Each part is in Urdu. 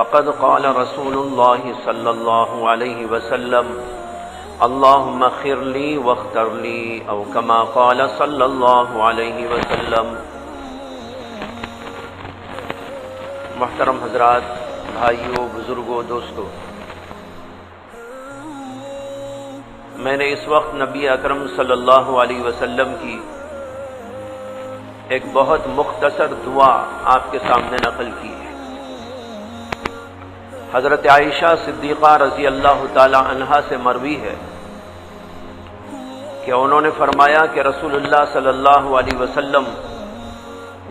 فقد قال رسول الله صلى الله عليه وسلم اللهم اغفر لي واختر لي او كما قال صلى الله عليه وسلم۔ محترم حضرات، بھائیوں، بزرگوں، دوستوں، میں نے اس وقت نبی اکرم صلی اللہ علیہ وسلم کی ایک بہت مختصر دعا آپ کے سامنے نقل کی ہے۔ حضرت عائشہ صدیقہ رضی اللہ تعالی عنہا سے مروی ہے کہ انہوں نے فرمایا کہ رسول اللہ صلی اللہ علیہ وسلم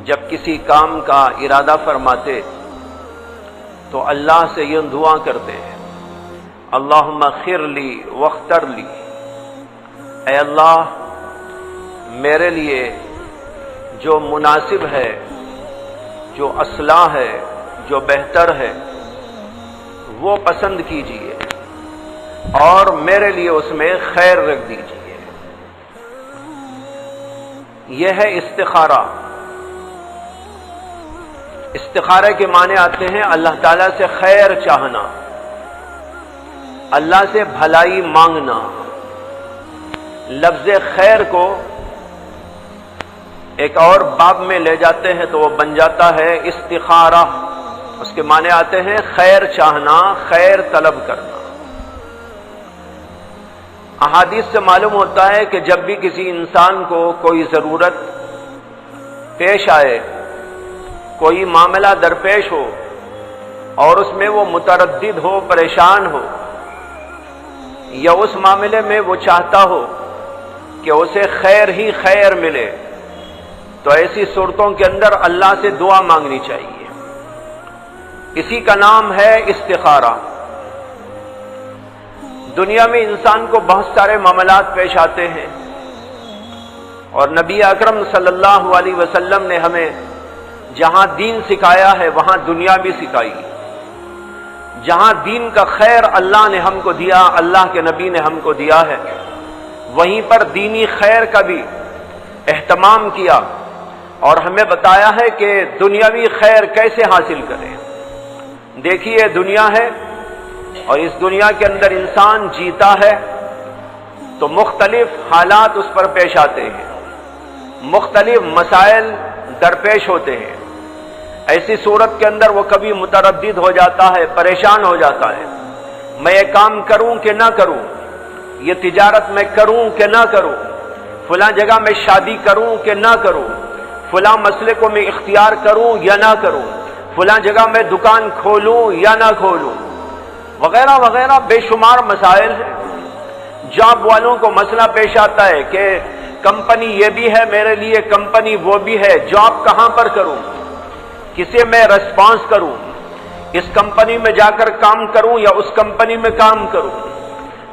جب کسی کام کا ارادہ فرماتے تو اللہ سے یہ دعا کرتے ہیں، اللہم اغفر لی واختر لی، اے اللہ میرے لیے جو مناسب ہے، جو اصلاح ہے، جو بہتر ہے وہ پسند کیجیے اور میرے لیے اس میں خیر رکھ دیجیے۔ یہ ہے استخارہ۔ استخارے کے معنی آتے ہیں اللہ تعالیٰ سے خیر چاہنا، اللہ سے بھلائی مانگنا۔ لفظ خیر کو ایک اور باب میں لے جاتے ہیں تو وہ بن جاتا ہے استخارہ۔ اس کے معنی آتے ہیں خیر چاہنا، خیر طلب کرنا۔ احادیث سے معلوم ہوتا ہے کہ جب بھی کسی انسان کو کوئی ضرورت پیش آئے، کوئی معاملہ درپیش ہو اور اس میں وہ متردد ہو، پریشان ہو، یا اس معاملے میں وہ چاہتا ہو کہ اسے خیر ہی خیر ملے، تو ایسی صورتوں کے اندر اللہ سے دعا مانگنی چاہیے۔ اسی کا نام ہے استخارہ۔ دنیا میں انسان کو بہت سارے معاملات پیش آتے ہیں اور نبی اکرم صلی اللہ علیہ وسلم نے ہمیں جہاں دین سکھایا ہے وہاں دنیا بھی سکھائی۔ جہاں دین کا خیر اللہ نے ہم کو دیا، اللہ کے نبی نے ہم کو دیا ہے، وہیں پر دینی خیر کا بھی اہتمام کیا اور ہمیں بتایا ہے کہ دنیاوی خیر کیسے حاصل کریں۔ دیکھیے دنیا ہے اور اس دنیا کے اندر انسان جیتا ہے تو مختلف حالات اس پر پیش آتے ہیں، مختلف مسائل درپیش ہوتے ہیں۔ ایسی صورت کے اندر وہ کبھی متردد ہو جاتا ہے، پریشان ہو جاتا ہے، میں یہ کام کروں کہ نہ کروں، یہ تجارت میں کروں کہ نہ کروں، فلاں جگہ میں شادی کروں کہ نہ کروں، فلاں مسئلے کو میں اختیار کروں یا نہ کروں، فلاں جگہ میں دکان کھولوں یا نہ کھولوں، وغیرہ وغیرہ بے شمار مسائل ہیں۔ جاب والوں کو مسئلہ پیش آتا ہے کہ کمپنی یہ بھی ہے میرے لیے، کمپنی وہ بھی ہے، جاب کہاں پر کروں، کسے میں ریسپانس کروں، اس کمپنی میں جا کر کام کروں یا اس کمپنی میں کام کروں،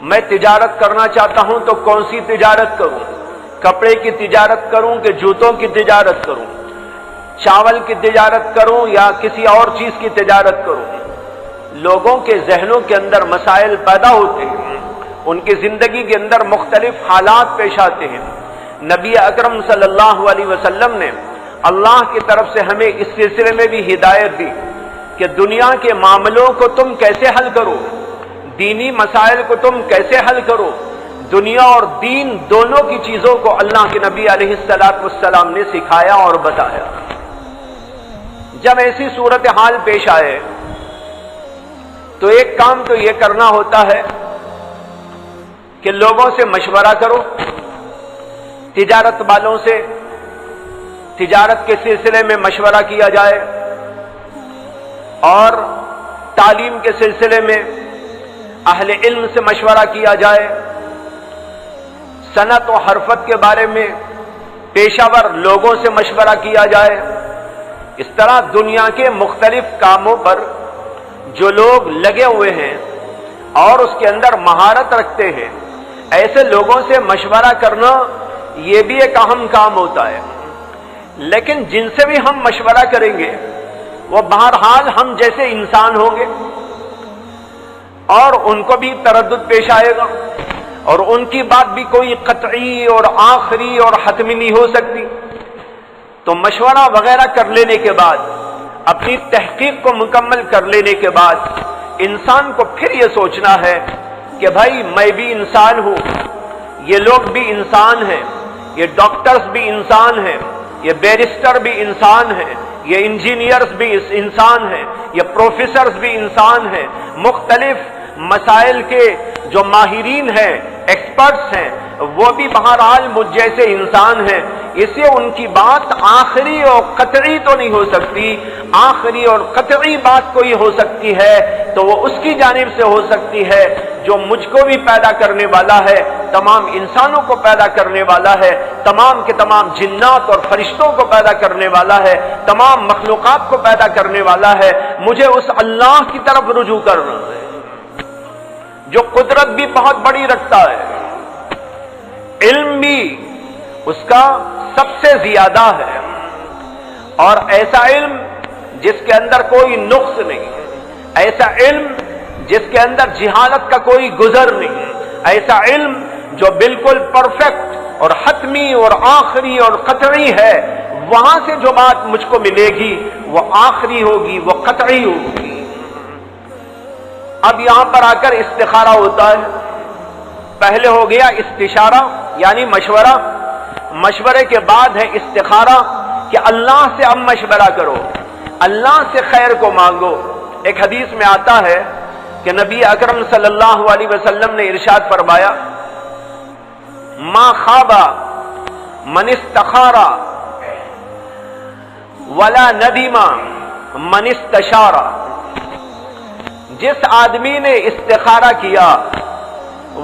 میں تجارت کرنا چاہتا ہوں تو کون سی تجارت کروں، کپڑے کی تجارت کروں کہ جوتوں کی تجارت کروں، چاول کی تجارت کروں یا کسی اور چیز کی تجارت کروں۔ لوگوں کے ذہنوں کے اندر مسائل پیدا ہوتے ہیں، ان کی زندگی کے اندر مختلف حالات پیش آتے ہیں۔ نبی اکرم صلی اللہ علیہ وسلم نے اللہ کی طرف سے ہمیں اس سلسلے میں بھی ہدایت دی کہ دنیا کے معاملوں کو تم کیسے حل کرو، دینی مسائل کو تم کیسے حل کرو۔ دنیا اور دین دونوں کی چیزوں کو اللہ کے نبی علیہ السلام نے سکھایا اور بتایا۔ جب ایسی صورتحال پیش آئے تو ایک کام تو یہ کرنا ہوتا ہے کہ لوگوں سے مشورہ کرو، تجارت والوں سے تجارت کے سلسلے میں مشورہ کیا جائے اور تعلیم کے سلسلے میں اہل علم سے مشورہ کیا جائے، صنعت و حرفت کے بارے میں پیشہ ور لوگوں سے مشورہ کیا جائے۔ اس طرح دنیا کے مختلف کاموں پر جو لوگ لگے ہوئے ہیں اور اس کے اندر مہارت رکھتے ہیں، ایسے لوگوں سے مشورہ کرنا یہ بھی ایک اہم کام ہوتا ہے۔ لیکن جن سے بھی ہم مشورہ کریں گے وہ بہرحال ہم جیسے انسان ہوں گے اور ان کو بھی تردد پیش آئے گا اور ان کی بات بھی کوئی قطعی اور آخری اور حتمی نہیں ہو سکتی۔ تو مشورہ وغیرہ کر لینے کے بعد اپنی تحقیق کو مکمل کر لینے کے بعد انسان کو پھر یہ سوچنا ہے کہ بھائی میں بھی انسان ہوں، یہ لوگ بھی انسان ہیں، یہ ڈاکٹرز بھی انسان ہیں، یہ بیرسٹر بھی انسان ہیں، یہ انجینئرز بھی انسان ہیں، یہ پروفیسرز بھی انسان ہیں، مختلف مسائل کے جو ماہرین ہیں، ایکسپرٹس ہیں، وہ بھی بہرحال مجھ جیسے انسان ہیں، اس لیے ان کی بات آخری اور قطعی تو نہیں ہو سکتی۔ آخری اور قطعی بات کوئی ہو سکتی ہے تو وہ اس کی جانب سے ہو سکتی ہے جو مجھ کو بھی پیدا کرنے والا ہے، تمام انسانوں کو پیدا کرنے والا ہے، تمام کے تمام جنات اور فرشتوں کو پیدا کرنے والا ہے، تمام مخلوقات کو پیدا کرنے والا ہے۔ مجھے اس اللہ کی طرف رجوع کرنا ہے جو قدرت بھی بہت بڑی رکھتا ہے، علم بھی اس کا سب سے زیادہ ہے، اور ایسا علم جس کے اندر کوئی نقص نہیں، ایسا علم جس کے اندر جہالت کا کوئی گزر نہیں، ایسا علم جو بالکل پرفیکٹ اور حتمی اور آخری اور قطعی ہے، وہاں سے جو بات مجھ کو ملے گی وہ آخری ہوگی، وہ قطعی ہوگی۔ اب یہاں پر آ کر استخارہ ہوتا ہے، پہلے ہو گیا استشارہ یعنی مشورہ، مشورے کے بعد ہے استخارہ کہ اللہ سے اب مشورہ کرو، اللہ سے خیر کو مانگو۔ ایک حدیث میں آتا ہے کہ نبی اکرم صلی اللہ علیہ وسلم نے ارشاد فرمایا، ما خاب من استخار ولا ندم من استشار، جس آدمی نے استخارہ کیا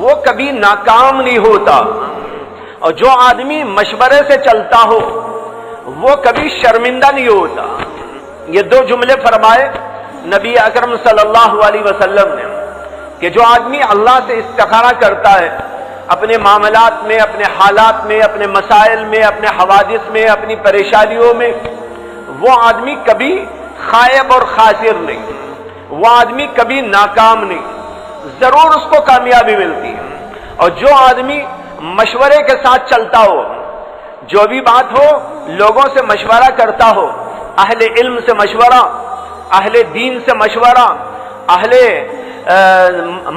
وہ کبھی ناکام نہیں ہوتا، اور جو آدمی مشورے سے چلتا ہو وہ کبھی شرمندہ نہیں ہوتا۔ یہ دو جملے فرمائے نبی اکرم صلی اللہ علیہ وسلم نے کہ جو آدمی اللہ سے استخارہ کرتا ہے اپنے معاملات میں، اپنے حالات میں، اپنے مسائل میں، اپنے حوادث میں، اپنی پریشانیوں میں، وہ آدمی کبھی خائب اور خاسر نہیں، وہ آدمی کبھی ناکام نہیں، ضرور اس کو کامیابی ملتی ہے۔ اور جو آدمی مشورے کے ساتھ چلتا ہو، جو بھی بات ہو لوگوں سے مشورہ کرتا ہو، اہل علم سے مشورہ، اہل دین سے مشورہ، اہل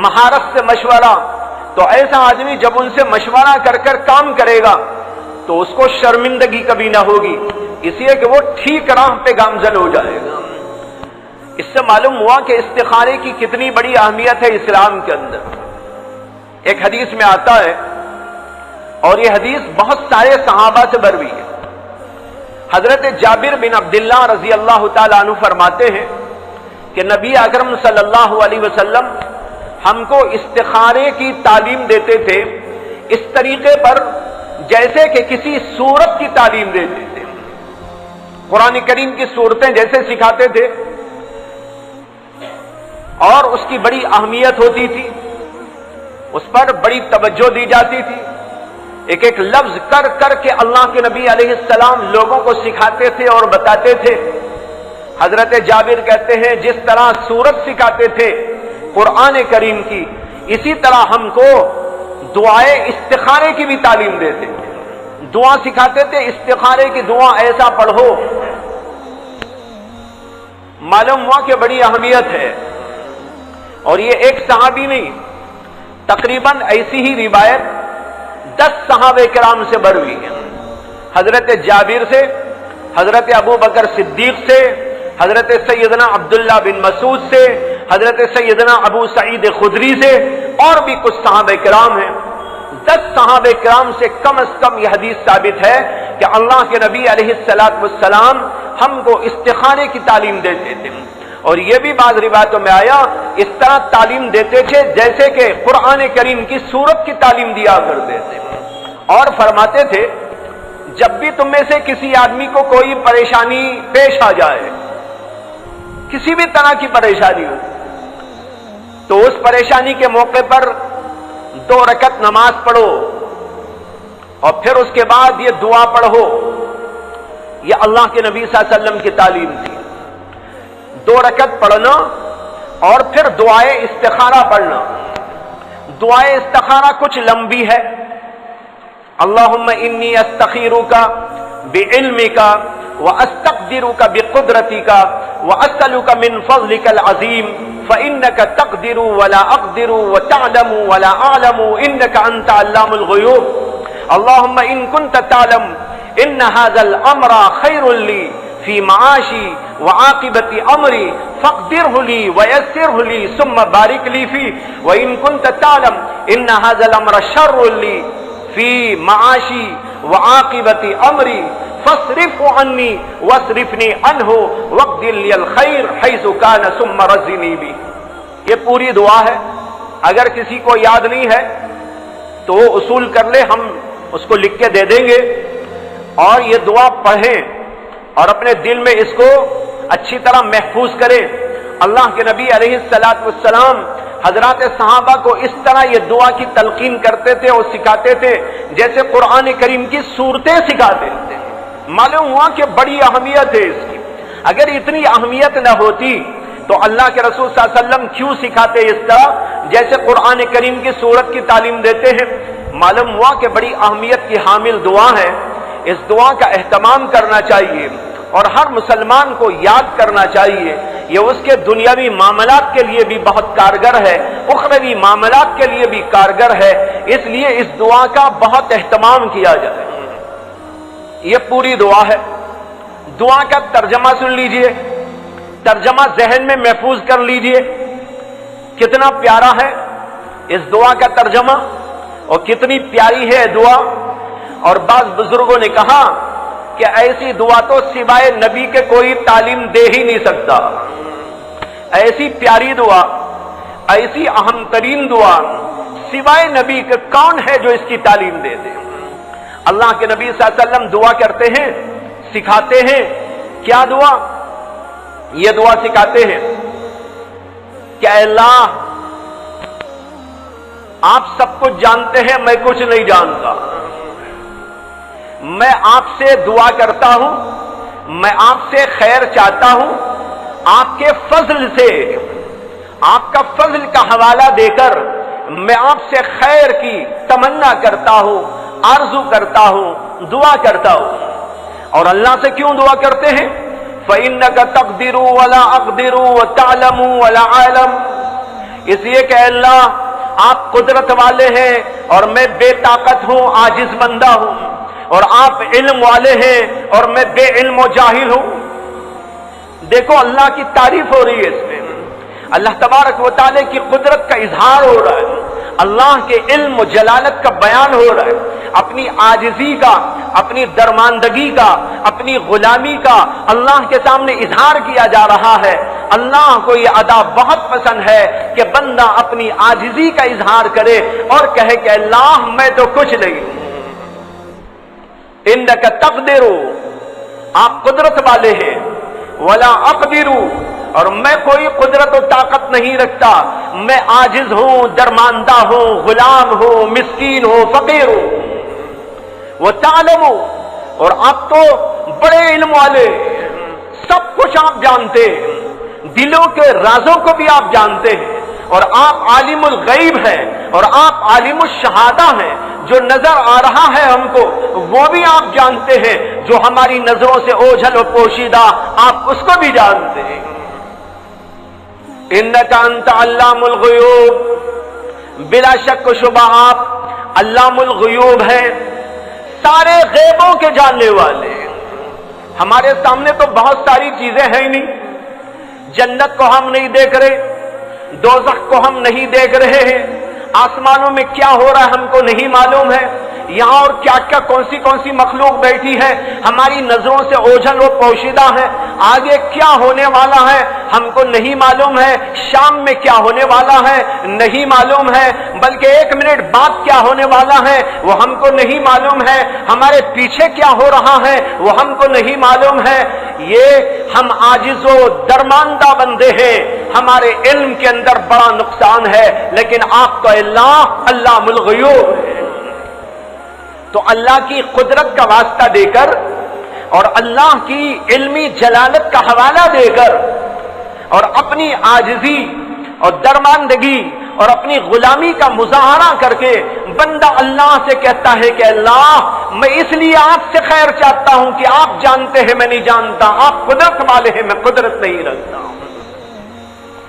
مہارت سے مشورہ، تو ایسا آدمی جب ان سے مشورہ کر کر کام کرے گا تو اس کو شرمندگی کبھی نہ ہوگی، اس لیے کہ وہ ٹھیک راہ پہ گامزن ہو جائے گا۔ اس سے معلوم ہوا کہ استخارے کی کتنی بڑی اہمیت ہے اسلام کے اندر۔ ایک حدیث میں آتا ہے، اور یہ حدیث بہت سارے صحابہ سے بروی ہے، حضرت جابر بن عبداللہ رضی اللہ تعالیٰ عنہ فرماتے ہیں کہ نبی اکرم صلی اللہ علیہ وسلم ہم کو استخارے کی تعلیم دیتے تھے اس طریقے پر جیسے کہ کسی سورت کی تعلیم دیتے تھے، قرآن کریم کی سورتیں جیسے سکھاتے تھے، اور اس کی بڑی اہمیت ہوتی تھی، اس پر بڑی توجہ دی جاتی تھی، ایک ایک لفظ کر کر کے اللہ کے نبی علیہ السلام لوگوں کو سکھاتے تھے اور بتاتے تھے۔ حضرت جابر کہتے ہیں جس طرح سورت سکھاتے تھے قرآن کریم کی، اسی طرح ہم کو دعائے استخارے کی بھی تعلیم دیتے تھے، دعا سکھاتے تھے، استخارے کی دعا ایسا پڑھو۔ معلوم ہوا کہ بڑی اہمیت ہے، اور یہ ایک صحابی نہیں، تقریباً ایسی ہی روایت 10 صحابہ کرام سے بروی ہے، حضرت جابر سے، حضرت ابو بکر صدیق سے، حضرت سیدنا عبداللہ بن مسعود سے، حضرت سیدنا ابو سعید خدری سے، اور بھی کچھ صحابہ کرام ہیں۔ 10 صحابہ کرام سے کم از کم یہ حدیث ثابت ہے کہ اللہ کے نبی علیہ السلام ہم کو استخارے کی تعلیم دیتے تھے، اور یہ بھی بعض روایتوں میں آیا اس طرح تعلیم دیتے تھے جیسے کہ قرآن کریم کی سورت کی تعلیم دیا کرتے تھے، اور فرماتے تھے جب بھی تم میں سے کسی آدمی کو کوئی پریشانی پیش آ جائے، کسی بھی طرح کی پریشانی ہو، تو اس پریشانی کے موقع پر 2 رکعت نماز پڑھو، اور پھر اس کے بعد یہ دعا پڑھو۔ یہ اللہ کے نبی صلی اللہ علیہ وسلم کی تعلیم تھی، 2 رکعت پڑھنا اور پھر دعائے استخارہ پڑھنا۔ دعائے استخارہ کچھ لمبی ہے، اللہم انی استخیرک بعلمک وَأَسْتَقْدِرُكَ بِقُدْرَتِكَ وَأَسْأَلُكَ مِنْ فَضْلِكَ الْعَظِيمِ فَإِنَّكَ تَقْدِرُ وَلَا أَقْدِرُ وَتَعْلَمُ وَلَا أَعْلَمُ إِنَّكَ أَنْتَ عَلَّامُ الْغُيُوبِ اللهم إن كنت تعلم إن هذا الأمر خير لي في معاشي وعاقبة أمري فاقدره لي ويسره لي ثم بارك لي فيه وإن كنت تعلم إن هذا الأمر شر لي في معاشي وعاقبة أمري فاصرفه عني واصرفني عنه واقدر لي الخير حيث كان ثم رزقني به. یہ پوری دعا ہے. اگر کسی کو یاد نہیں ہے تو وہ اصول کر لے, ہم اس کو لکھ کے دے دیں گے, اور یہ دعا پڑھیں اور اپنے دل میں اس کو اچھی طرح محفوظ کریں. اللہ کے نبی علیہ الصلوۃ والسلام حضرات صحابہ کو اس طرح یہ دعا کی تلقین کرتے تھے اور سکھاتے تھے جیسے قرآن کریم کی صورتیں سکھاتے تھے. معلوم ہوا کہ بڑی اہمیت ہے اس کی. اگر اتنی اہمیت نہ ہوتی تو اللہ کے رسول صلی اللہ علیہ وسلم کیوں سکھاتے اس طرح جیسے قرآن کریم کی صورت کی تعلیم دیتے ہیں؟ معلوم ہوا کہ بڑی اہمیت کی حامل دعا ہے. اس دعا کا اہتمام کرنا چاہیے اور ہر مسلمان کو یاد کرنا چاہیے. یہ اس کے دنیاوی معاملات کے لیے بھی بہت کارگر ہے, اخروی معاملات کے لیے بھی کارگر ہے. اس لیے اس دعا کا بہت اہتمام کیا جائے. یہ پوری دعا ہے. دعا کا ترجمہ سن لیجئے, ترجمہ ذہن میں محفوظ کر لیجئے. کتنا پیارا ہے اس دعا کا ترجمہ اور کتنی پیاری ہے دعا. اور بعض بزرگوں نے کہا کہ ایسی دعا تو سوائے نبی کے کوئی تعلیم دے ہی نہیں سکتا. ایسی پیاری دعا, ایسی اہم ترین دعا سوائے نبی کے کون ہے جو اس کی تعلیم دے دے؟ اللہ کے نبی صلی اللہ علیہ وسلم دعا کرتے ہیں, سکھاتے ہیں. کیا دعا؟ یہ دعا سکھاتے ہیں کہ اے اللہ آپ سب کچھ جانتے ہیں, میں کچھ نہیں جانتا. میں آپ سے دعا کرتا ہوں, میں آپ سے خیر چاہتا ہوں. آپ کے فضل سے, آپ کا فضل کا حوالہ دے کر میں آپ سے خیر کی تمنا کرتا ہوں, آرزو کرتا ہوں, دعا کرتا ہوں. اور اللہ سے کیوں دعا کرتے ہیں؟ فَإِنَّكَ تَقْدِرُ وَلَا أَقْدِرُ وَتَعْلَمُ وَلَا أَعْلَمُ. اس لیے کہ اللہ آپ قدرت والے ہیں اور میں بے طاقت ہوں, عاجز بندہ ہوں. اور آپ علم والے ہیں اور میں بے علم و جاہل ہوں. دیکھو اللہ کی تعریف ہو رہی ہے اس میں. اللہ تبارک و تعالی کی قدرت کا اظہار ہو رہا ہے, اللہ کے علم و جلالت کا بیان ہو رہا ہے. اپنی عاجزی کا, اپنی درماندگی کا, اپنی غلامی کا اللہ کے سامنے اظہار کیا جا رہا ہے. اللہ کو یہ ادا بہت پسند ہے کہ بندہ اپنی عاجزی کا اظہار کرے اور کہے کہ اللہ میں تو کچھ نہیں ہوں. انک تقدر, آپ قدرت والے ہیں, ولا اقدر, اور میں کوئی قدرت و طاقت نہیں رکھتا. میں عاجز ہوں, درماندہ ہوں, غلام ہوں, مسکین ہوں, فقیر ہوں. وہ تعلم, اور آپ تو بڑے علم والے, سب کچھ آپ جانتے ہیں, دلوں کے رازوں کو بھی آپ جانتے ہیں. اور آپ عالم الغیب ہیں اور آپ عالم الشہادہ ہیں. جو نظر آ رہا ہے ہم کو وہ بھی آپ جانتے ہیں, جو ہماری نظروں سے اوجھل و پوشیدہ آپ اس کو بھی جانتے ہیں. انک انت علام الغیوب, بلا شک و شبہ آپ علام الغیوب ہیں, سارے غیبوں کے جاننے والے. ہمارے سامنے تو بہت ساری چیزیں ہیں ہی نہیں. جنت کو ہم نہیں دیکھ رہے, دوزخ کو ہم نہیں دیکھ رہے ہیں, آسمانوں میں کیا ہو رہا ہے ہم کو نہیں معلوم ہے, یہاں اور کیا کیا کون سی مخلوق بیٹھی ہے ہماری نظروں سے اوجھل و پوشیدہ ہے. آگے کیا ہونے والا ہے ہم کو نہیں معلوم ہے, شام میں کیا ہونے والا ہے نہیں معلوم ہے, بلکہ 1 منٹ بعد کیا ہونے والا ہے وہ ہم کو نہیں معلوم ہے, ہمارے پیچھے کیا ہو رہا ہے وہ ہم کو نہیں معلوم ہے. یہ ہم عاجز و درماندہ بندے ہیں, ہمارے علم کے اندر بڑا نقصان ہے, لیکن آپ تو اللہ علام الغیوب ہے. تو اللہ کی قدرت کا واسطہ دے کر اور اللہ کی علمی جلالت کا حوالہ دے کر اور اپنی عاجزی اور درماندگی اور اپنی غلامی کا مظاہرہ کر کے بندہ اللہ سے کہتا ہے کہ اللہ میں اس لیے آپ سے خیر چاہتا ہوں کہ آپ جانتے ہیں میں نہیں جانتا، آپ قدرت والے ہیں میں قدرت نہیں رکھتا ہوں.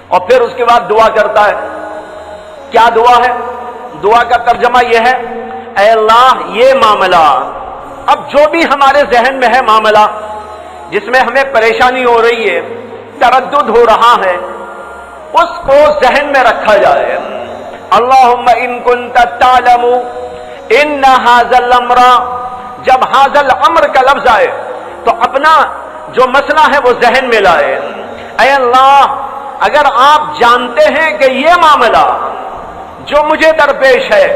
اور پھر اس کے بعد دعا کرتا ہے. کیا دعا ہے؟ دعا کا ترجمہ یہ ہے، اے اللہ یہ معاملہ اب جو بھی ہمارے ذہن میں ہے معاملہ جس میں ہمیں پریشانی ہو رہی ہے، تردد ہو رہا ہے، اس کو ذہن میں رکھا جائے. اللہم ان کنت تعلم ان ھذا الامر، جب ھذا الامر کا لفظ آئے تو اپنا جو مسئلہ ہے وہ ذہن میں لائے. اے اللہ اگر آپ جانتے ہیں کہ یہ معاملہ جو مجھے درپیش ہے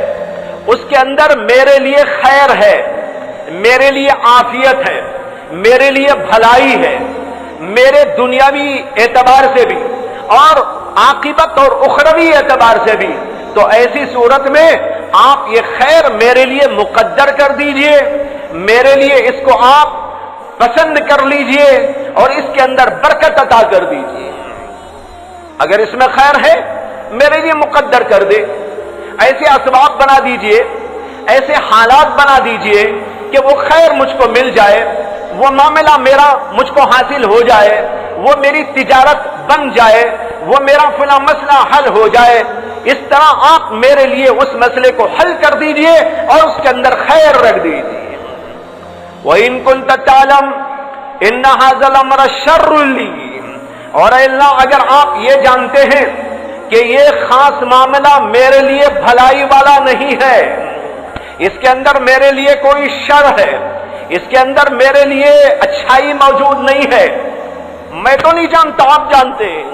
اس کے اندر میرے لیے خیر ہے، میرے لیے عافیت ہے، میرے لیے بھلائی ہے، میرے دنیاوی اعتبار سے بھی اور عاقبت اور اخروی اعتبار سے بھی، تو ایسی صورت میں آپ یہ خیر میرے لیے مقدر کر دیجئے، میرے لیے اس کو آپ پسند کر لیجئے اور اس کے اندر برکت عطا کر دیجئے. اگر اس میں خیر ہے میرے لیے مقدر کر دے، ایسے اسباب بنا دیجئے، ایسے حالات بنا دیجئے کہ وہ خیر مجھ کو مل جائے، وہ معاملہ میرا مجھ کو حاصل ہو جائے، وہ میری تجارت بن جائے، وہ میرا فلاں مسئلہ حل ہو جائے. اس طرح آپ میرے لیے اس مسئلے کو حل کر دیجئے اور اس کے اندر خیر رکھ دیجئے. وَإِن كُنتَ تَعْلَمُ إِنَّ هَذَا الْأَمْرَ شَرٌّ لِّي، اور اے اللہ اگر آپ یہ جانتے ہیں کہ یہ خاص معاملہ میرے لیے بھلائی والا نہیں ہے، اس کے اندر میرے لیے کوئی شر ہے، اس کے اندر میرے لیے اچھائی موجود نہیں ہے، میں تو نہیں جانتا آپ جانتے ہیں،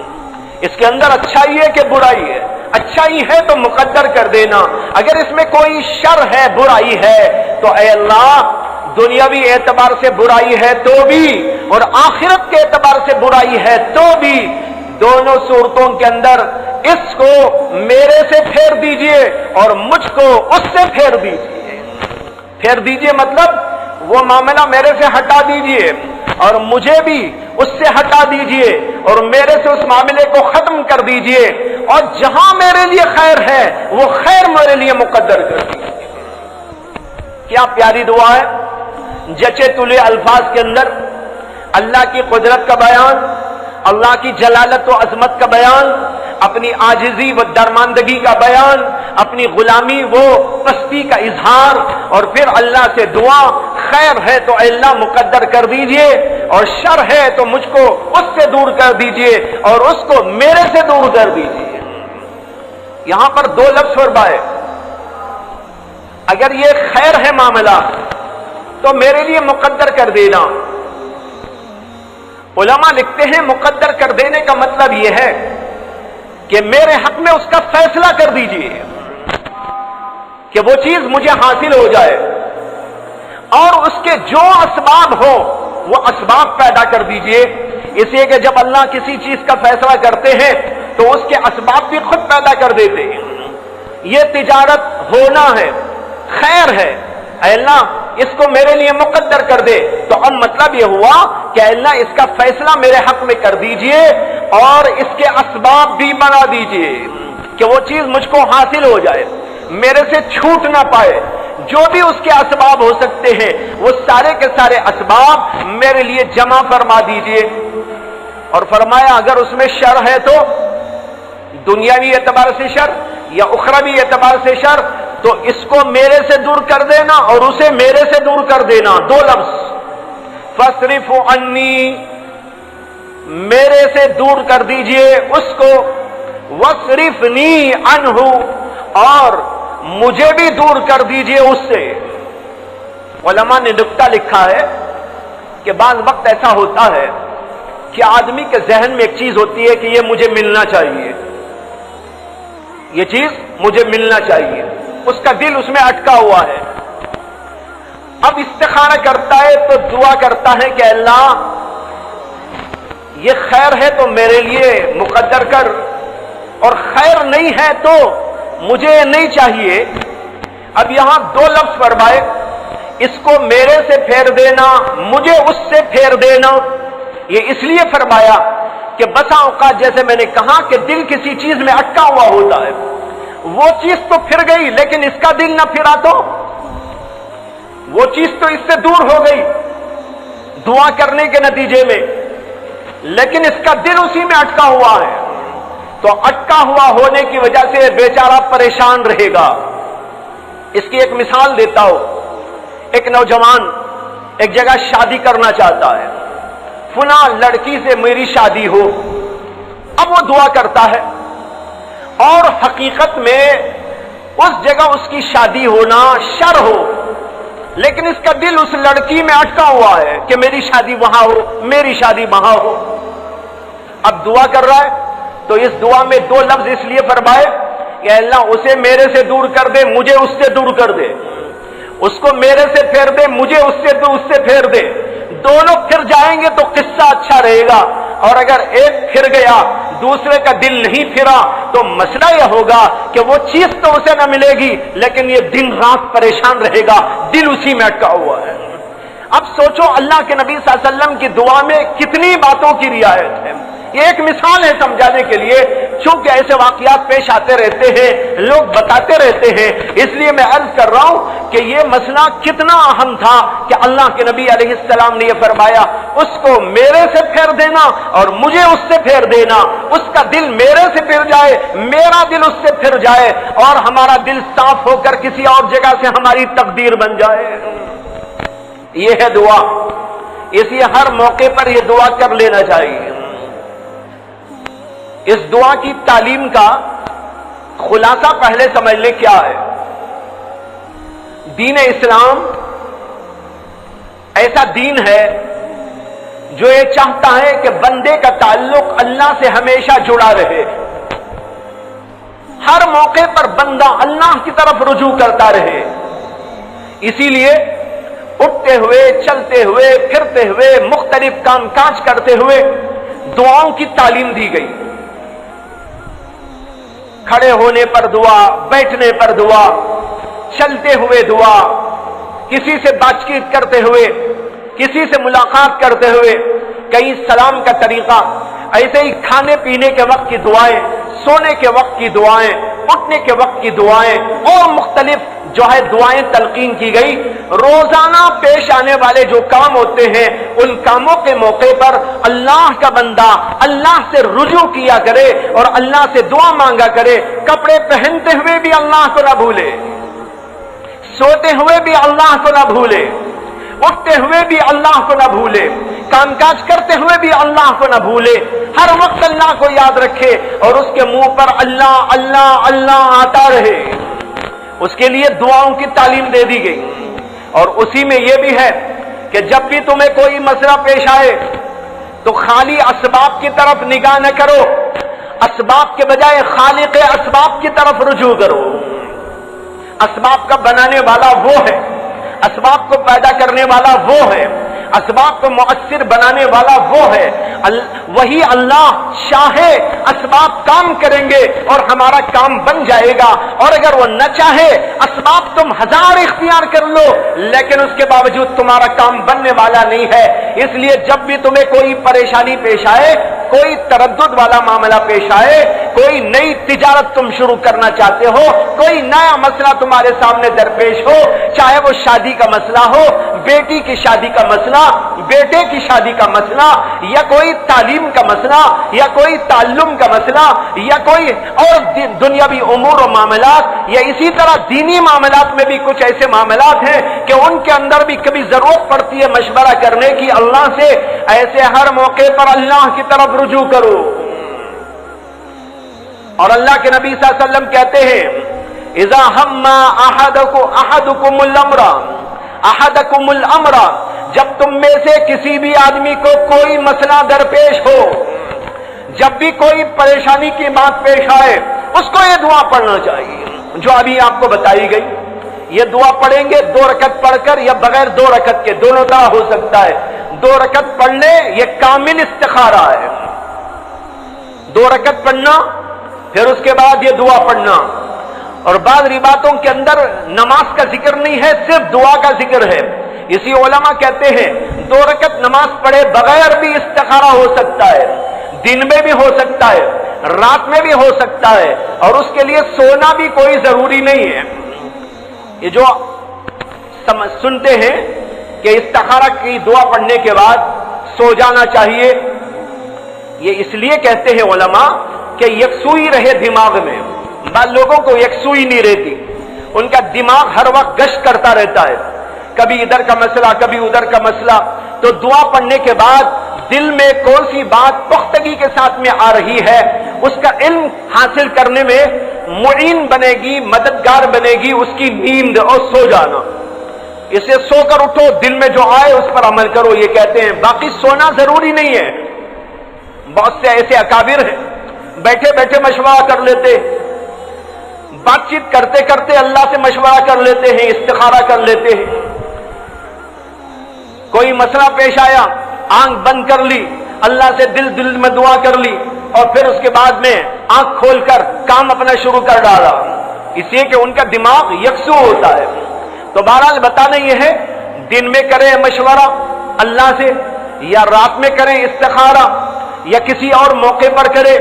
اس کے اندر اچھائی ہے کہ برائی ہے، اچھائی ہے تو مقدر کر دینا، اگر اس میں کوئی شر ہے برائی ہے تو اے اللہ دنیاوی اعتبار سے برائی ہے تو بھی اور آخرت کے اعتبار سے برائی ہے تو بھی، دونوں صورتوں کے اندر اس کو میرے سے پھیر دیجئے اور مجھ کو اس سے پھیر دیجئے. پھیر دیجئے مطلب وہ معاملہ میرے سے ہٹا دیجئے اور مجھے بھی اس سے ہٹا دیجئے اور میرے سے اس معاملے کو ختم کر دیجئے، اور جہاں میرے لیے خیر ہے وہ خیر میرے لیے مقدر کر دیجئے. کیا پیاری دعا ہے، جچے تلے الفاظ کے اندر اللہ کی قدرت کا بیان، اللہ کی جلالت و عظمت کا بیان، اپنی عاجزی و درماندگی کا بیان، اپنی غلامی و پستی کا اظہار، اور پھر اللہ سے دعا، خیر ہے تو اللہ مقدر کر دیجئے اور شر ہے تو مجھ کو اس سے دور کر دیجئے اور اس کو میرے سے دور کر دیجئے. یہاں پر دو لفظ فرمائے، اگر یہ خیر ہے معاملہ تو میرے لیے مقدر کر دینا. علماء لکھتے ہیں مقدر کر دینے کا مطلب یہ ہے کہ میرے حق میں اس کا فیصلہ کر دیجئے کہ وہ چیز مجھے حاصل ہو جائے، اور اس کے جو اسباب ہو وہ اسباب پیدا کر دیجئے. اس لیے کہ جب اللہ کسی چیز کا فیصلہ کرتے ہیں تو اس کے اسباب بھی خود پیدا کر دیتے ہیں. یہ تجارت ہونا ہے، خیر ہے، اے اللہ اس کو میرے لیے مقدر کر دے، تو اب مطلب یہ ہوا کہ اے اللہ اس کا فیصلہ میرے حق میں کر دیجئے اور اس کے اسباب بھی بنا دیجئے کہ وہ چیز مجھ کو حاصل ہو جائے، میرے سے چھوٹ نہ پائے. جو بھی اس کے اسباب ہو سکتے ہیں وہ سارے کے سارے اسباب میرے لیے جمع فرما دیجئے. اور فرمایا اگر اس میں شر ہے تو دنیاوی اعتبار سے شر یا اخروی اعتبار سے شر تو اس کو میرے سے دور کر دینا اور اسے میرے سے دور کر دینا. دو لفظ، فاصرف عنی، میرے سے دور کر دیجئے اس کو، واصرفنی عنہ، اور مجھے بھی دور کر دیجئے اس سے. علماء نے نکتہ لکھا ہے کہ بعض وقت ایسا ہوتا ہے کہ آدمی کے ذہن میں ایک چیز ہوتی ہے کہ یہ مجھے ملنا چاہیے، یہ چیز مجھے ملنا چاہیے، اس کا دل اس میں اٹکا ہوا ہے. اب استخارہ کرتا ہے تو دعا کرتا ہے کہ اللہ یہ خیر ہے تو میرے لیے مقدر کر، اور خیر نہیں ہے تو مجھے نہیں چاہیے. اب یہاں دو لفظ فرمائے، اس کو میرے سے پھیر دینا، مجھے اس سے پھیر دینا. یہ اس لیے فرمایا کہ بسا اوقات جیسے میں نے کہا کہ دل کسی چیز میں اٹکا ہوا ہوتا ہے، وہ چیز تو پھر گئی لیکن اس کا دل نہ پھرا تو وہ چیز تو اس سے دور ہو گئی دعا کرنے کے نتیجے میں، لیکن اس کا دل اسی میں اٹکا ہوا ہے، تو اٹکا ہوا ہونے کی وجہ سے بیچارہ پریشان رہے گا۔ اس کی ایک مثال دیتا ہوں، ایک نوجوان ایک جگہ شادی کرنا چاہتا ہے، فلاں لڑکی سے میری شادی ہو، اب وہ دعا کرتا ہے اور حقیقت میں اس جگہ اس کی شادی ہونا شر ہو، لیکن اس کا دل اس لڑکی میں اٹکا ہوا ہے کہ میری شادی وہاں ہو، میری شادی وہاں ہو۔ اب دعا کر رہا ہے تو اس دعا میں دو لفظ اس لیے فرمائے کہ اللہ اسے میرے سے دور کر دے، مجھے اس سے دور کر دے، اس کو میرے سے پھیر دے، مجھے اس سے پھیر دے۔ دونوں پھر جائیں گے تو قصہ اچھا رہے گا، اور اگر ایک پھر گیا دوسرے کا دل نہیں پھرا تو مسئلہ یہ ہوگا کہ وہ چیز تو اسے نہ ملے گی لیکن یہ دن رات پریشان رہے گا، دل اسی میں اٹکا ہوا ہے۔ اب سوچو اللہ کے نبی صلی اللہ علیہ وسلم کی دعا میں کتنی باتوں کی رعایت ہے۔ یہ ایک مثال ہے سمجھانے کے لیے، چونکہ ایسے واقعات پیش آتے رہتے ہیں، لوگ بتاتے رہتے ہیں، اس لیے میں عرض کر رہا ہوں کہ یہ مسئلہ کتنا اہم تھا کہ اللہ کے نبی علیہ السلام نے یہ فرمایا اس کو میرے سے پھیر دینا اور مجھے اس سے پھیر دینا، اس کا دل میرے سے پھر جائے، میرا دل اس سے پھر جائے، اور ہمارا دل صاف ہو کر کسی اور جگہ سے ہماری تقدیر بن جائے۔ یہ ہے دعا، اس لیے ہر موقع پر یہ دعا کر لینا چاہیے۔ اس دعا کی تعلیم کا خلاصہ پہلے سمجھ لیں کیا ہے۔ دین اسلام ایسا دین ہے جو یہ چاہتا ہے کہ بندے کا تعلق اللہ سے ہمیشہ جڑا رہے، ہر موقع پر بندہ اللہ کی طرف رجوع کرتا رہے۔ اسی لیے اٹھتے ہوئے، چلتے ہوئے، پھرتے ہوئے، مختلف کام کاج کرتے ہوئے دعاؤں کی تعلیم دی گئی۔ کھڑے ہونے پر دعا، بیٹھنے پر دعا، چلتے ہوئے دعا، کسی سے بات چیت کرتے ہوئے، کسی سے ملاقات کرتے ہوئے، کہیں سلام کا طریقہ، ایسے ہی کھانے پینے کے وقت کی دعائیں، سونے کے وقت کی دعائیں، اٹھنے کے وقت کی دعائیں، اور مختلف جو ہے دعائیں تلقین کی گئی۔ روزانہ پیش آنے والے جو کام ہوتے ہیں ان کاموں کے موقع پر اللہ کا بندہ اللہ سے رجوع کیا کرے اور اللہ سے دعا مانگا کرے۔ کپڑے پہنتے ہوئے بھی اللہ کو نہ بھولے، سوتے ہوئے بھی اللہ کو نہ بھولے، اٹھتے ہوئے بھی اللہ کو نہ بھولے، کام کاج کرتے ہوئے بھی اللہ کو نہ بھولے، ہر وقت اللہ کو یاد رکھے اور اس کے منہ پر اللہ اللہ اللہ آتا رہے۔ اس کے لیے دعاؤں کی تعلیم دے دی گئی، اور اسی میں یہ بھی ہے کہ جب بھی تمہیں کوئی مسئلہ پیش آئے تو خالی اسباب کی طرف نگاہ نہ کرو، اسباب کے بجائے خالق اسباب کی طرف رجوع کرو۔ اسباب کا بنانے والا وہ ہے، اسباب کو پیدا کرنے والا وہ ہے، اسباب کو مؤثر بنانے والا وہ ہے، وہی اللہ چاہے اسباب کام کریں گے اور ہمارا کام بن جائے گا، اور اگر وہ نہ چاہے اسباب تم ہزار اختیار کر لو لیکن اس کے باوجود تمہارا کام بننے والا نہیں ہے۔ اس لیے جب بھی تمہیں کوئی پریشانی پیش آئے، کوئی تردد والا معاملہ پیش آئے، کوئی نئی تجارت تم شروع کرنا چاہتے ہو، کوئی نیا مسئلہ تمہارے سامنے درپیش ہو، چاہے وہ شادی کا مسئلہ ہو، بیٹی کی شادی کا مسئلہ، بیٹے کی شادی کا مسئلہ، یا کوئی تعلیم کا مسئلہ، یا کوئی تعلم کا مسئلہ، یا کوئی اور دنیاوی امور و معاملات، یا اسی طرح دینی معاملات میں بھی کچھ ایسے معاملات ہیں کہ ان کے اندر بھی کبھی ضرورت پڑتی ہے مشورہ کرنے کی اللہ سے، ایسے ہر موقع پر اللہ کی طرف رجوع کرو۔ اور اللہ کے نبی صلی اللہ علیہ وسلم کہتے ہیں اذا ہم احدکم الامر، جب تم میں سے کسی بھی آدمی کو کوئی مسئلہ درپیش ہو، جب بھی کوئی پریشانی کی بات پیش آئے، اس کو یہ دعا پڑھنا چاہیے جو ابھی آپ کو بتائی گئی۔ یہ دعا پڑھیں گے 2 رکعت پڑھ کر یا بغیر 2 رکعت کے، دونوں طرح ہو سکتا ہے۔ 2 رکعت پڑھ لے، یہ کامل استخارہ ہے۔ 2 رکعت پڑھنا، پھر اس کے بعد یہ دعا پڑھنا۔ اور بعض روایتوں کے اندر نماز کا ذکر نہیں ہے، صرف دعا کا ذکر ہے۔ اسی علماء کہتے ہیں 2 رکعت نماز پڑھے بغیر بھی استخارہ ہو سکتا ہے، دن میں بھی ہو سکتا ہے، رات میں بھی ہو سکتا ہے، اور اس کے لیے سونا بھی کوئی ضروری نہیں ہے۔ یہ جو سنتے ہیں کہ استخارہ کی دعا پڑھنے کے بعد سو جانا چاہیے، یہ اس لیے کہتے ہیں علماء کہ یکسوئی رہے دماغ میں۔ بعض لوگوں کو یکسوئی نہیں رہتی، ان کا دماغ ہر وقت گشت کرتا رہتا ہے، کبھی ادھر کا مسئلہ کبھی ادھر کا مسئلہ۔ تو دعا پڑھنے کے بعد دل میں کون سی بات پختگی کے ساتھ میں آ رہی ہے، اس کا علم حاصل کرنے میں معین بنے گی، مددگار بنے گی اس کی نیند اور سو جانا۔ اسے سو کر اٹھو، دل میں جو آئے اس پر عمل کرو، یہ کہتے ہیں۔ باقی سونا ضروری نہیں ہے۔ بہت سے ایسے اکابر ہیں بیٹھے بیٹھے مشورہ کر لیتے، بات چیت کرتے کرتے اللہ سے مشورہ کر لیتے ہیں، استخارہ کر لیتے ہیں۔ کوئی مسئلہ پیش آیا، آنکھ بند کر لی، اللہ سے دل میں دعا کر لی، اور پھر اس کے بعد میں آنکھ کھول کر کام اپنا شروع کر ڈالا، اس لیے کہ ان کا دماغ یکسو ہوتا ہے۔ تو بہرحال بتانا یہ ہے، دن میں کریں مشورہ اللہ سے، یا رات میں کریں استخارہ، یا کسی اور موقع پر کرے،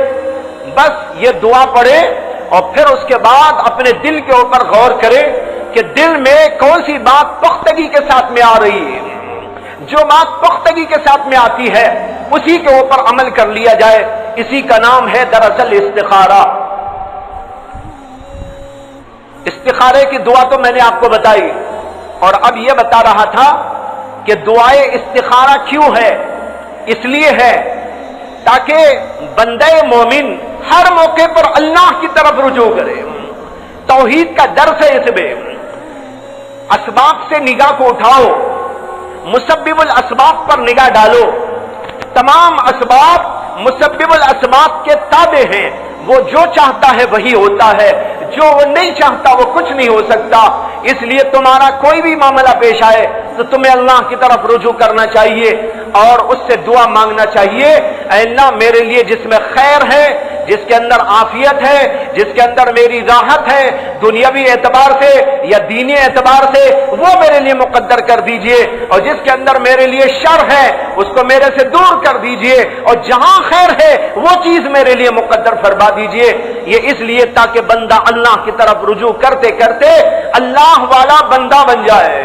بس یہ دعا پڑھے، اور پھر اس کے بعد اپنے دل کے اوپر غور کرے کہ دل میں کون سی بات پختگی کے ساتھ میں آ رہی ہے۔ جو بات پختگی کے ساتھ میں آتی ہے اسی کے اوپر عمل کر لیا جائے، اسی کا نام ہے دراصل استخارہ۔ استخارے کی دعا تو میں نے آپ کو بتائی، اور اب یہ بتا رہا تھا کہ دعائے استخارہ کیوں ہے؟ اس لیے ہے تاکہ بندہ مومن ہر موقع پر اللہ کی طرف رجوع کرے۔ توحید کا درس ہے اس میں۔ اسباب سے نگاہ کو اٹھاؤ، مسبب الاسباب پر نگاہ ڈالو۔ تمام اسباب مسبب الاسباب کے تابع ہیں، وہ جو چاہتا ہے وہی ہوتا ہے، جو وہ نہیں چاہتا وہ کچھ نہیں ہو سکتا۔ اس لیے تمہارا کوئی بھی معاملہ پیش آئے تو تمہیں اللہ کی طرف رجوع کرنا چاہیے اور اس سے دعا مانگنا چاہیے، اے اللہ میرے لیے جس میں خیر ہے، جس کے اندر عافیت ہے، جس کے اندر میری راحت ہے دنیاوی اعتبار سے یا دینی اعتبار سے، وہ میرے لیے مقدر کر دیجئے، اور جس کے اندر میرے لیے شر ہے اس کو میرے سے دور کر دیجئے، اور جہاں خیر ہے وہ چیز میرے لیے مقدر فرما دیجئے۔ یہ اس لیے تاکہ بندہ اللہ کی طرف رجوع کرتے کرتے اللہ والا بندہ بن جائے۔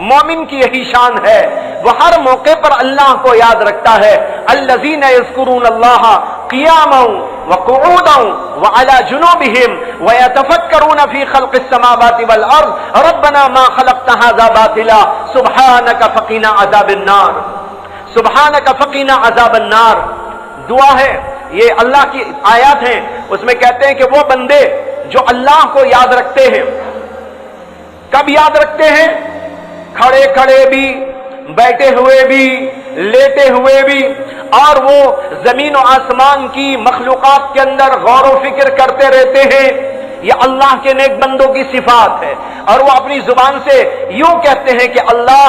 مومن کی یہی شان ہے، وہ ہر موقع پر اللہ کو یاد رکھتا ہے۔ الذین یذکرون اللہ قیاما وقعودا وعلی جنوبہم ویتفکرون فی خلق السماوات والارض ربنا ما خلقت ھذا باطلا سبحانک فقنا عذاب النار، سبحانک فقنا عذاب النار۔ دعا ہے، یہ اللہ کی آیات ہیں، اس میں کہتے ہیں کہ وہ بندے جو اللہ کو یاد رکھتے ہیں، کب یاد رکھتے ہیں؟ کھڑے کھڑے بھی، بیٹھے ہوئے بھی، لیٹے ہوئے بھی، اور وہ زمین و آسمان کی مخلوقات کے اندر غور و فکر کرتے رہتے ہیں۔ یہ اللہ کے نیک بندوں کی صفات ہے، اور وہ اپنی زبان سے یوں کہتے ہیں کہ اللہ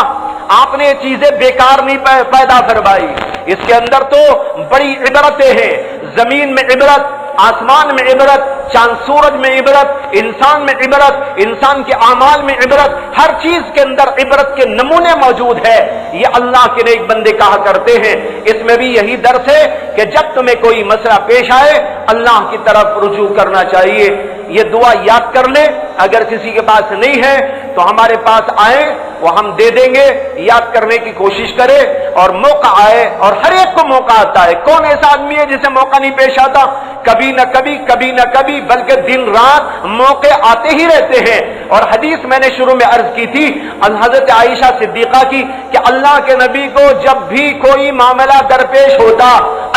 آپ نے یہ چیزیں بیکار نہیں پیدا فرمائی، اس کے اندر تو بڑی عبرتیں ہیں، زمین میں عبرت، آسمان میں عبرت، چاند سورج میں عبرت، انسان میں عبرت، انسان کے اعمال میں عبرت، ہر چیز کے اندر عبرت کے نمونے موجود ہے۔ یہ اللہ کے نیک بندے کہا کرتے ہیں۔ اس میں بھی یہی درس ہے کہ جب تمہیں کوئی مسئلہ پیش آئے اللہ کی طرف رجوع کرنا چاہیے۔ یہ دعا یاد کر لیں، اگر کسی کے پاس نہیں ہے تو ہمارے پاس آئیں، وہ ہم دے دیں گے، یاد کرنے کی کوشش کرے، اور موقع آئے، اور ہر ایک کو موقع آتا ہے۔ کون ایسا آدمی ہے جسے موقع نہیں پیش آتا؟ کبھی نہ کبھی، کبھی نہ کبھی، بلکہ دن رات موقع آتے ہی رہتے ہیں۔ اور حدیث میں نے شروع میں عرض کی تھی حضرت عائشہ صدیقہ کی کہ اللہ کے نبی کو جب بھی کوئی معاملہ درپیش ہوتا،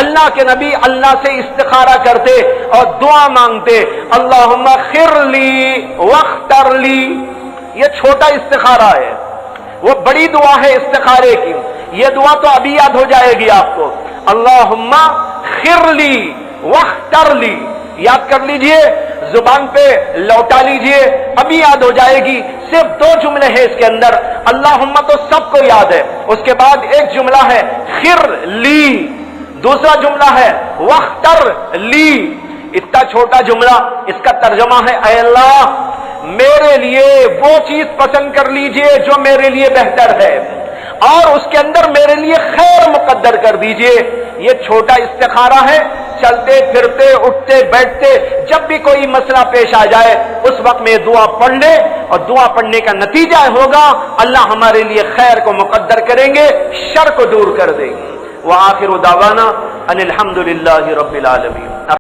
اللہ کے نبی اللہ سے استخارہ کرتے اور دعا مانگتے، اللہم خر لی واختر لی۔ یہ چھوٹا استخارہ ہے، وہ بڑی دعا ہے استخارے کی۔ یہ دعا تو ابھی یاد ہو جائے گی آپ کو، اللہم خر لی واختر لی، یاد کر لیجئے، زبان پہ لوٹا لیجئے، ابھی یاد ہو جائے گی۔ صرف دو جملے ہیں اس کے اندر، اللہم تو سب کو یاد ہے، اس کے بعد ایک جملہ ہے خر لی، دوسرا جملہ ہے واختر لی۔ اتنا چھوٹا جملہ، اس کا ترجمہ ہے اے اللہ میرے لیے وہ چیز پسند کر لیجئے جو میرے لیے بہتر ہے، اور اس کے اندر میرے لیے خیر مقدر کر دیجئے۔ یہ چھوٹا استخارہ ہے، چلتے پھرتے اٹھتے بیٹھتے جب بھی کوئی مسئلہ پیش آ جائے اس وقت میں دعا پڑھ لے، اور دعا پڑھنے کا نتیجہ ہوگا اللہ ہمارے لیے خیر کو مقدر کریں گے، شر کو دور کر دیں گے۔ وآخر دعوانا ان الحمد للہ رب العالمین۔